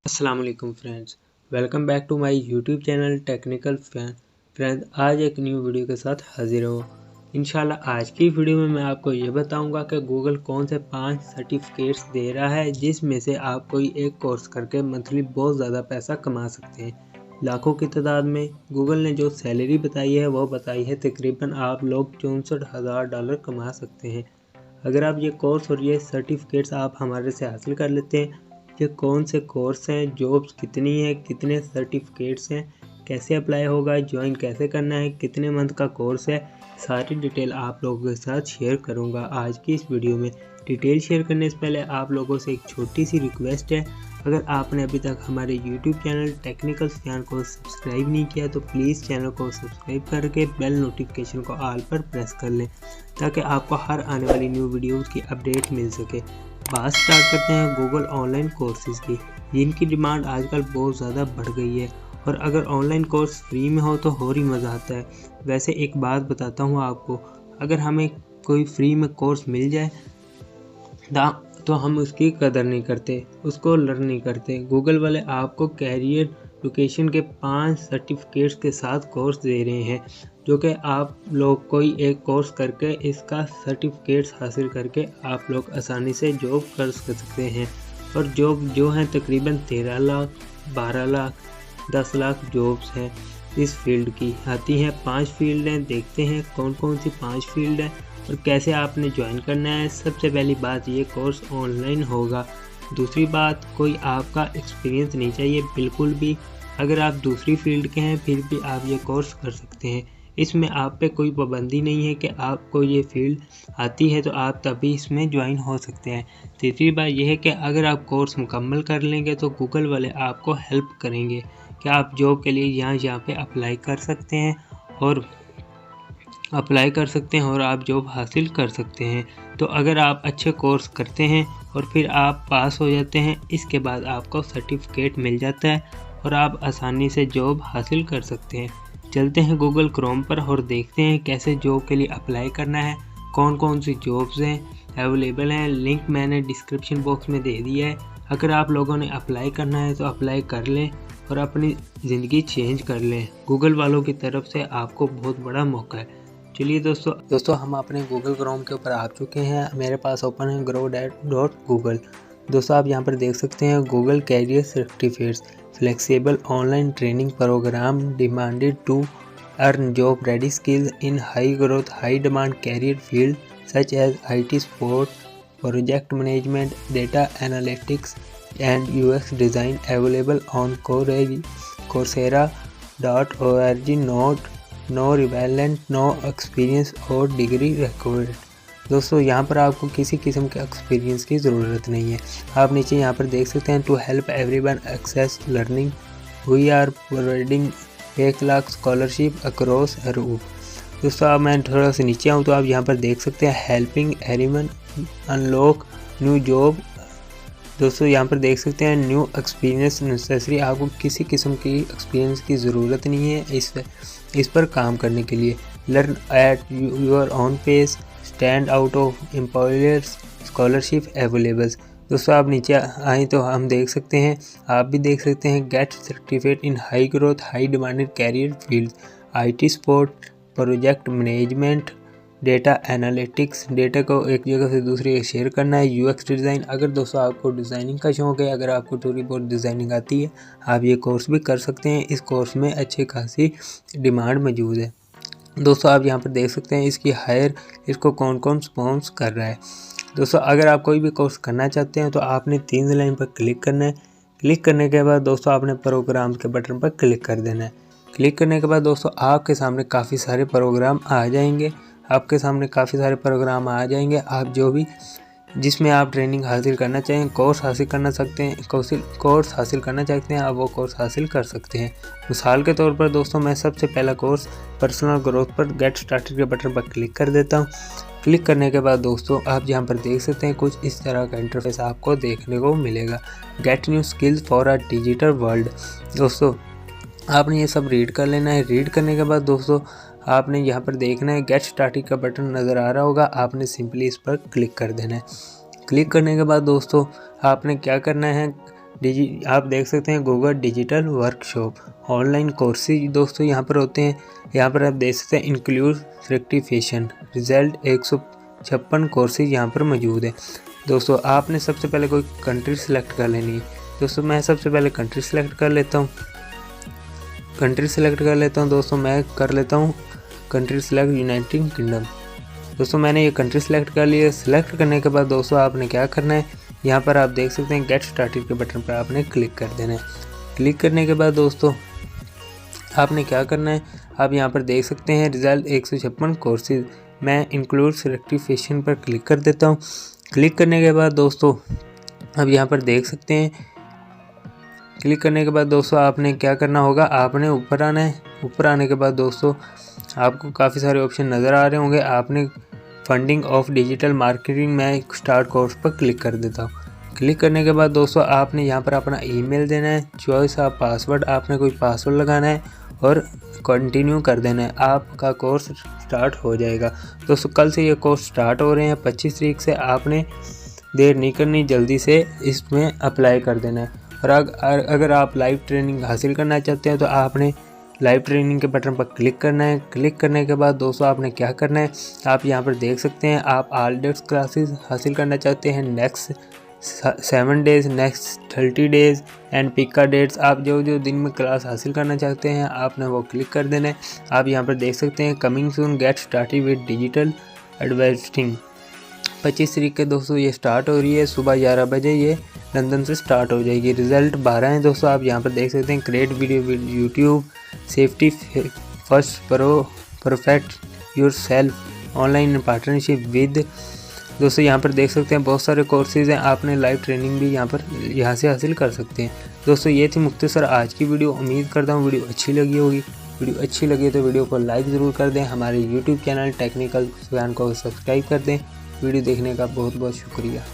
अस्सलाम वालेकुम friends, welcome back to my YouTube channel technical friend. आज एक न्यू वीडियो के साथ हाजिर हूँ। इंशाल्लाह आज की वीडियो में मैं आपको ये बताऊंगा कि गूगल कौन से 5 सर्टिफिकेट्स दे रहा है जिसमें से आप कोई एक कोर्स करके मंथली बहुत ज़्यादा पैसा कमा सकते हैं। लाखों की तादाद में गूगल ने जो सैलरी बताई है वो बताई है तकरीबन आप लोग $64,000 कमा सकते हैं। अगर आप ये कोर्स और ये सर्टिफिकेट्स आप हमारे से हासिल कर लेते हैं। ये कौन से कोर्स हैं, जॉब्स कितनी है, कितने सर्टिफिकेट्स हैं, कैसे अप्लाई होगा, ज्वाइन कैसे करना है, कितने मंथ का कोर्स है, सारी डिटेल आप लोगों के साथ शेयर करूंगा आज की इस वीडियो में। डिटेल शेयर करने से पहले आप लोगों से एक छोटी सी रिक्वेस्ट है, अगर आपने अभी तक हमारे यूट्यूब चैनल टेक्निकल फ्यान को सब्सक्राइब नहीं किया तो प्लीज़ चैनल को सब्सक्राइब करके बेल नोटिफिकेशन को ऑल पर प्रेस कर लें ताकि आपको हर आने वाली न्यू वीडियोज़ की अपडेट मिल सके। बात स्टार्ट करते हैं गूगल ऑनलाइन कोर्सेज़ की, जिनकी डिमांड आजकल बहुत ज़्यादा बढ़ गई है और अगर ऑनलाइन कोर्स फ्री में हो तो और ही मज़ा आता है। वैसे एक बात बताता हूँ आपको, अगर हमें कोई फ्री में कोर्स मिल जाए तो हम उसकी कदर नहीं करते, उसको लर्न नहीं करते। गूगल वाले आपको कैरियर लोकेशन के 5 सर्टिफिकेट्स के साथ कोर्स दे रहे हैं जो कि आप लोग कोई एक कोर्स करके इसका सर्टिफिकेट्स हासिल करके आप लोग आसानी से जॉब कर सकते हैं। और जॉब जो हैं तकरीबन 13 लाख, 12 लाख, 10 लाख जॉब्स हैं इस फील्ड की आती हैं। 5 फील्ड हैं, देखते हैं कौन कौन सी 5 फील्ड हैं और कैसे आपने ज्वाइन करना है। सबसे पहली बात, ये कोर्स ऑनलाइन होगा। दूसरी बात, कोई आपका एक्सपीरियंस नहीं चाहिए बिल्कुल भी। अगर आप दूसरी फील्ड के हैं फिर भी आप ये कोर्स कर सकते हैं, इसमें आप पे कोई पाबंदी नहीं है कि आपको ये फील्ड आती है तो आप तभी इसमें ज्वाइन हो सकते हैं। तीसरी बात यह है कि अगर आप कोर्स मुकम्मल कर लेंगे तो गूगल वाले आपको हेल्प करेंगे कि आप जॉब के लिए यहाँ पे अप्लाई कर सकते हैं और आप जॉब हासिल कर सकते हैं। तो अगर आप अच्छे कोर्स करते हैं और फिर आप पास हो जाते हैं, इसके बाद आपको सर्टिफिकेट मिल जाता है और आप आसानी से जॉब हासिल कर सकते हैं। चलते हैं गूगल क्रोम पर और देखते हैं कैसे जॉब के लिए अप्लाई करना है, कौन कौन सी जॉब्स हैं अवेलेबल हैं। लिंक मैंने डिस्क्रिप्शन बॉक्स में दे दिया है। अगर आप लोगों ने अप्लाई करना है तो अप्लाई कर लें और अपनी ज़िंदगी चेंज कर लें। गूगल वालों की तरफ से आपको बहुत बड़ा मौका है। चलिए दोस्तों हम अपने गूगल क्रोम के ऊपर आ चुके हैं। मेरे पास ओपन है grow.google। दोस्तों आप यहाँ पर देख सकते हैं Google career certificates, flexible online training programme demanded to earn job ready skills in high growth high demand career field such as IT support, project management, data analytics and UX design available on coursera.org। No relevant, no experience or degree required. दोस्तों यहाँ पर आपको किसी किस्म के experience की ज़रूरत नहीं है। आप नीचे यहाँ पर देख सकते हैं to help everyone access learning we are providing 1 lakh scholarship across Europe. दोस्तों अब मैं थोड़ा सा नीचे आऊँ तो आप यहाँ पर देख सकते हैं helping everyone unlock new job. दोस्तों यहाँ पर देख सकते हैं न्यू एक्सपीरियंस नेसेसरी, आपको किसी किस्म की एक्सपीरियंस की ज़रूरत नहीं है इस पर काम करने के लिए। Learn at your own pace, stand out of employers, scholarship availables. दोस्तों आप नीचे आए तो हम देख सकते हैं, आप भी देख सकते हैं get certificate in high growth high demanded career field, IT support, project management, data analytics, data को एक जगह से दूसरी जगह शेयर करना है, UX डिज़ाइन। अगर दोस्तों आपको डिज़ाइनिंग का शौक़ है, अगर आपको थोड़ी बहुत डिज़ाइनिंग आती है, आप ये कोर्स भी कर सकते हैं। इस कोर्स में अच्छी खासी डिमांड मौजूद है। दोस्तों आप यहाँ पर देख सकते हैं इसको कौन कौन स्पॉन्सर कर रहा है। दोस्तों अगर आप कोई भी कोर्स करना चाहते हैं तो आपने 3 लाइन पर क्लिक करना है। क्लिक करने के बाद दोस्तों आपने प्रोग्राम के बटन पर क्लिक कर देना है। क्लिक करने के बाद दोस्तों आपके सामने काफ़ी सारे प्रोग्राम आ जाएंगे। आप जो भी जिसमें आप ट्रेनिंग हासिल करना चाहें, कोर्स हासिल करना चाहते हैं आप वो कोर्स हासिल कर सकते हैं। मिसाल के तौर पर दोस्तों मैं सबसे पहला कोर्स पर्सनल ग्रोथ पर गेट स्टार्टेड के बटन पर क्लिक कर देता हूँ। क्लिक करने के बाद दोस्तों आप यहाँ पर देख सकते हैं कुछ इस तरह का इंटरफेस आपको देखने को मिलेगा। Get new skills for a digital world. दोस्तों आपने ये सब रीड कर लेना है। रीड करने के बाद दोस्तों आपने यहाँ पर देखना है गेट स्टार्टेड का बटन नज़र आ रहा होगा, आपने सिंपली इस पर क्लिक कर देना है। क्लिक करने के बाद दोस्तों आपने क्या करना है, आप देख सकते हैं Google digital workshop online courses दोस्तों यहाँ पर होते हैं। यहाँ पर आप देख सकते हैं इंक्लूड रेक्टिफिकेशन रिजल्ट 156 कोर्सेज यहाँ पर मौजूद है। दोस्तों आपने सबसे पहले कोई कंट्री सेलेक्ट कर लेनी है। दोस्तों मैं सबसे पहले कंट्री सेलेक्ट कर लेता हूँ। दोस्तों मैं कर लेता हूँ कंट्री सेलेक्ट यूनाइटेड किंगडम। दोस्तों मैंने ये कंट्री सेलेक्ट कर लिया। सेलेक्ट करने के बाद दोस्तों आपने क्या करना है, यहाँ पर आप देख सकते हैं गेट स्टार्टेड के बटन पर आपने क्लिक कर देना है। क्लिक करने के बाद दोस्तों आपने क्या करना है, आप यहाँ पर देख सकते हैं रिजल्ट 156 कोर्सेज। मैं इंक्लूड रेक्टिफिकेशन पर क्लिक कर देता हूँ। क्लिक करने के बाद दोस्तों अब यहाँ पर देख सकते हैं, क्लिक करने के बाद दोस्तों आपने क्या करना होगा, आपने ऊपर आना है। ऊपर आने के बाद दोस्तों आपको काफ़ी सारे ऑप्शन नज़र आ रहे होंगे। आपने फंडिंग ऑफ डिजिटल मार्केटिंग में स्टार्ट कोर्स पर क्लिक कर देता हूँ। क्लिक करने के बाद दोस्तों आपने यहाँ पर अपना ईमेल देना है, चॉइस ऑफ पासवर्ड, आपने कोई पासवर्ड लगाना है और कंटिन्यू कर देना है। आपका कोर्स स्टार्ट हो जाएगा। दोस्तों कल से ये कोर्स स्टार्ट हो रहे हैं 25 तारीख से। आपने देर नहीं करनी, जल्दी से इसमें अप्लाई कर देना है। और अगर आप लाइव ट्रेनिंग हासिल करना चाहते हैं तो आपने लाइव ट्रेनिंग के बटन पर क्लिक करना है। क्लिक करने के बाद दोस्तों आपने क्या करना है, आप यहाँ पर देख सकते हैं आप ऑल डेट्स क्लासेस हासिल करना चाहते हैं, next 7 days, next 30 days and pick का डेट्स। आप जो दिन में क्लास हासिल करना चाहते हैं आपने वो क्लिक कर देना है। आप यहाँ पर देख सकते हैं coming soon get started with digital advertising 25 तारीख के दोस्तों ये स्टार्ट हो रही है। सुबह 11 बजे ये लंदन से स्टार्ट हो जाएगी। रिज़ल्ट 12 हैं दोस्तों। आप यहाँ पर देख सकते हैं create video with YouTube, safety first, perfect your self, online partnership with. दोस्तों यहाँ पर देख सकते हैं बहुत सारे कोर्सेज हैं। आपने लाइव ट्रेनिंग भी यहाँ से हासिल कर सकते हैं। दोस्तों ये थी मुख्तसर आज की वीडियो। उम्मीद करता हूँ वीडियो अच्छी लगी होगी। वीडियो अच्छी लगी तो वीडियो को लाइक ज़रूर कर दें। हमारे यूट्यूब चैनल टेक्निकल फैन को सब्सक्राइब कर दें। वीडियो देखने का बहुत बहुत शुक्रिया।